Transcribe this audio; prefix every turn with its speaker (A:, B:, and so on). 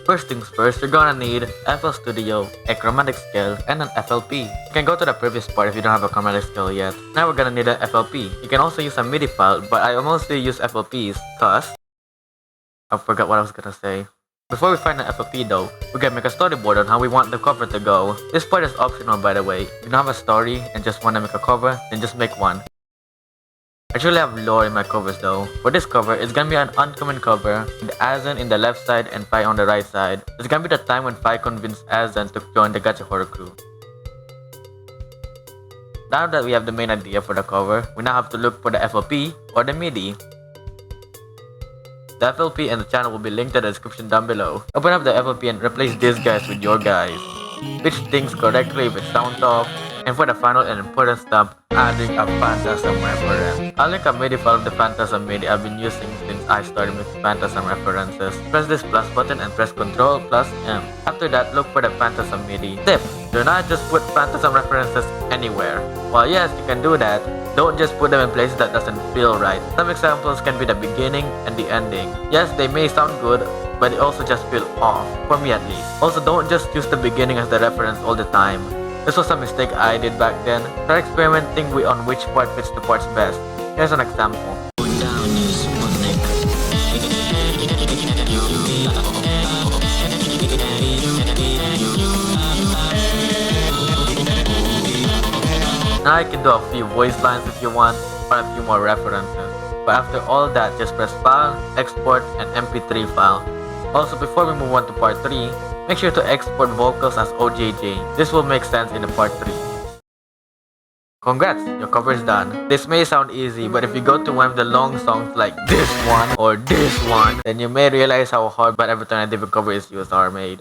A: First things first, you're gonna need FL Studio, a chromatic scale, and an FLP. You can go to the previous part if you don't have a chromatic scale yet. Now we're gonna need an FLP. You can also use a MIDI file, but I mostly use FLPs, cause I forgot what I was gonna say. Before we find an FLP though, we can make a storyboard on how we want the cover to go. This part is optional by the way. If you don't have a story and just wanna make a cover, then just make one. I actually have lore in my covers though. For this cover, it's gonna be an uncommon cover with Azan in the left side and Pai on the right side. It's gonna be the time when Pai convinced Azan to join the Gacha horror crew. Now that we have the main idea for the cover, we now have to look for the FLP or the MIDI. The FLP and the channel will be linked in the description down below. Open up the FLP and replace these guys with your guys. Pitch things correctly if it sounds off. And for the final and important step, adding a Phantasm reference. I'll link a MIDI file of the Phantasm MIDI I've been using since I started with Phantasm references. Press this plus button and press Ctrl plus M. After that, look for the Phantasm MIDI. Tip: do not just put Phantasm references anywhere. While yes, you can do that, don't just put them in places that doesn't feel right. Some examples can be the beginning and the ending. Yes, they may sound good, but they also just feel off, for me at least. Also, don't just use the beginning as the reference all the time. This was a mistake I did back then. Try experimenting with on which part fits the parts best. Here's an example. Now you can do a few voice lines if you want, or a few more references. But after all that, just press File, Export, and MP3 file. Also, before we move on to part 3, make sure to export vocals as OJJ. This will make sense in the part 3. Congrats, your cover is done. This may sound easy, but if you go to one of the long songs like this one or this one, then you may realize how hard but every alternative cover is used are made.